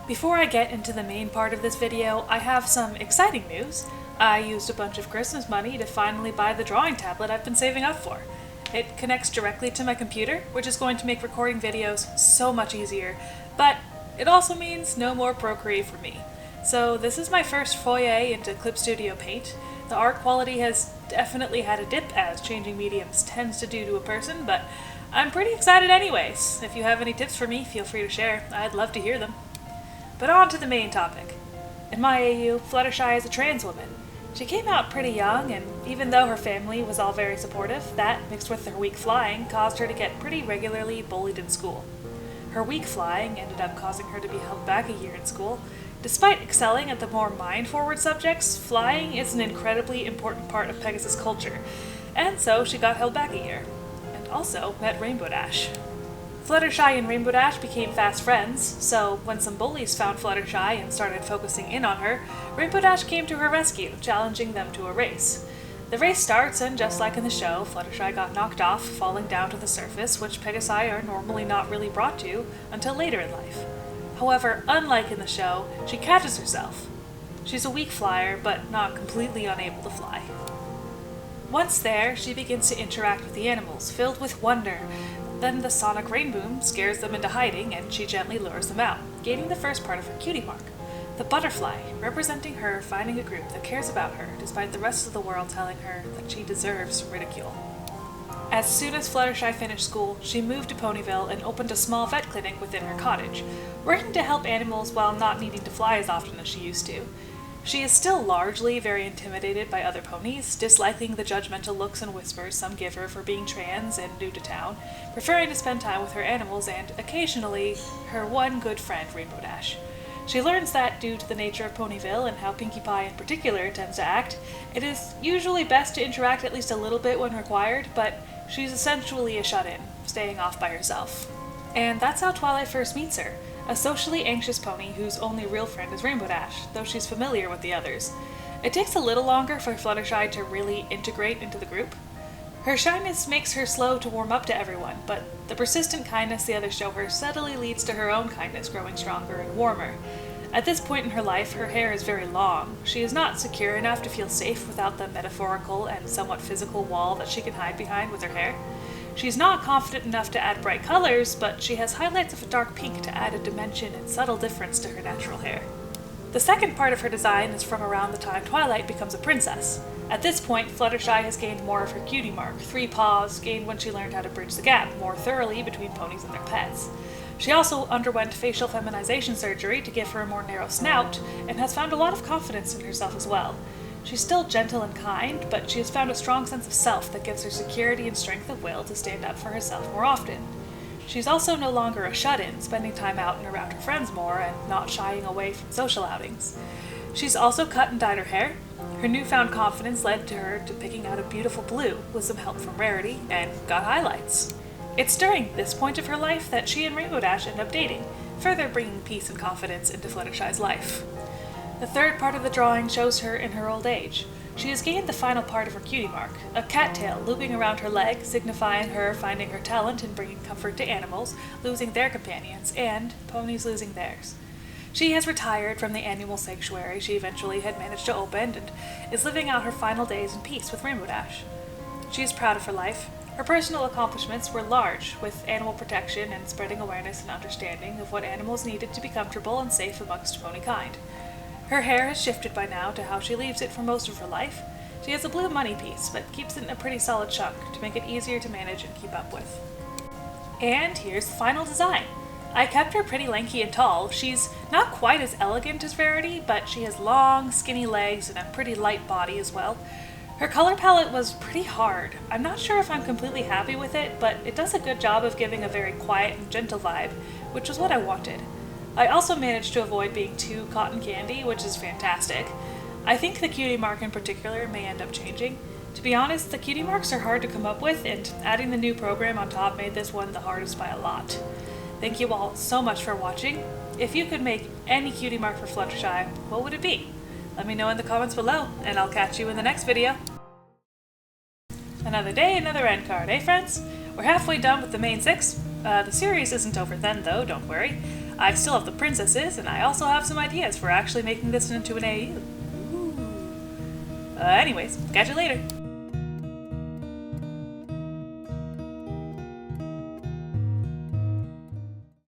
Before I get into the main part of this video, I have some exciting news. I used a bunch of Christmas money to finally buy the drawing tablet I've been saving up for. It connects directly to my computer, which is going to make recording videos so much easier, but it also means no more Procreate for me. So this is my first foray into Clip Studio Paint. The art quality has definitely had a dip, as changing mediums tends to do to a person, but I'm pretty excited anyways. If you have any tips for me, feel free to share. I'd love to hear them. But on to the main topic. In my AU, Fluttershy is a trans woman. She came out pretty young, and even though her family was all very supportive, that, mixed with her weak flying, caused her to get pretty regularly bullied in school. Her weak flying ended up causing her to be held back a year in school. Despite excelling at the more mind-forward subjects, flying is an incredibly important part of Pegasus culture, and so she got held back a year. And also met Rainbow Dash. Fluttershy and Rainbow Dash became fast friends, so when some bullies found Fluttershy and started focusing in on her, Rainbow Dash came to her rescue, challenging them to a race. The race starts, and just like in the show, Fluttershy got knocked off, falling down to the surface, which Pegasi are normally not really brought to until later in life. However, unlike in the show, she catches herself. She's a weak flyer, but not completely unable to fly. Once there, she begins to interact with the animals, filled with wonder. Then the sonic rain boom scares them into hiding, and she gently lures them out, gaining the first part of her cutie mark. The butterfly, representing her finding a group that cares about her, despite the rest of the world telling her that she deserves ridicule. As soon as Fluttershy finished school, she moved to Ponyville and opened a small vet clinic within her cottage, working to help animals while not needing to fly as often as she used to. She is still largely very intimidated by other ponies, disliking the judgmental looks and whispers some give her for being trans and new to town, preferring to spend time with her animals and, occasionally, her one good friend, Rainbow Dash. She learns that, due to the nature of Ponyville and how Pinkie Pie in particular tends to act, it is usually best to interact at least a little bit when required, but she's essentially a shut-in, staying off by herself. And that's how Twilight first meets her, a socially anxious pony whose only real friend is Rainbow Dash, though she's familiar with the others. It takes a little longer for Fluttershy to really integrate into the group. Her shyness makes her slow to warm up to everyone, but the persistent kindness the others show her steadily leads to her own kindness growing stronger and warmer. At this point in her life, her hair is very long. She is not secure enough to feel safe without the metaphorical and somewhat physical wall that she can hide behind with her hair. She's not confident enough to add bright colors, but she has highlights of a dark pink to add a dimension and subtle difference to her natural hair. The second part of her design is from around the time Twilight becomes a princess. At this point, Fluttershy has gained more of her cutie mark, 3 paws, gained when she learned how to bridge the gap more thoroughly between ponies and their pets. She also underwent facial feminization surgery to give her a more narrow snout, and has found a lot of confidence in herself as well. She's still gentle and kind, but she has found a strong sense of self that gives her security and strength of will to stand up for herself more often. She's also no longer a shut-in, spending time out and around her friends more, and not shying away from social outings. She's also cut and dyed her hair. Her newfound confidence led to her to picking out a beautiful blue, with some help from Rarity, and got highlights. It's during this point of her life that she and Rainbow Dash end up dating, further bringing peace and confidence into Fluttershy's life. The third part of the drawing shows her in her old age. She has gained the final part of her cutie mark, a cattail looping around her leg, signifying her finding her talent in bringing comfort to animals, losing their companions, and ponies losing theirs. She has retired from the animal sanctuary she eventually had managed to open, and is living out her final days in peace with Rainbow Dash. She is proud of her life. Her personal accomplishments were large, with animal protection and spreading awareness and understanding of what animals needed to be comfortable and safe amongst pony kind. Her hair has shifted by now to how she leaves it for most of her life. She has a blue money piece, but keeps it in a pretty solid chunk to make it easier to manage and keep up with. And here's the final design. I kept her pretty lanky and tall. She's not quite as elegant as Rarity, but she has long, skinny legs and a pretty light body as well. Her color palette was pretty hard. I'm not sure if I'm completely happy with it, but it does a good job of giving a very quiet and gentle vibe, which is what I wanted. I also managed to avoid being too cotton candy, which is fantastic. I think the cutie mark in particular may end up changing. To be honest, the cutie marks are hard to come up with, and adding the new program on top made this one the hardest by a lot. Thank you all so much for watching. If you could make any cutie mark for Fluttershy, what would it be? Let me know in the comments below, and I'll catch you in the next video. Another day, another end card, eh friends? We're halfway done with the main 6. The series isn't over then though, don't worry. I still have the princesses, and I also have some ideas for actually making this into an AU. Ooh. Anyways, catch you later.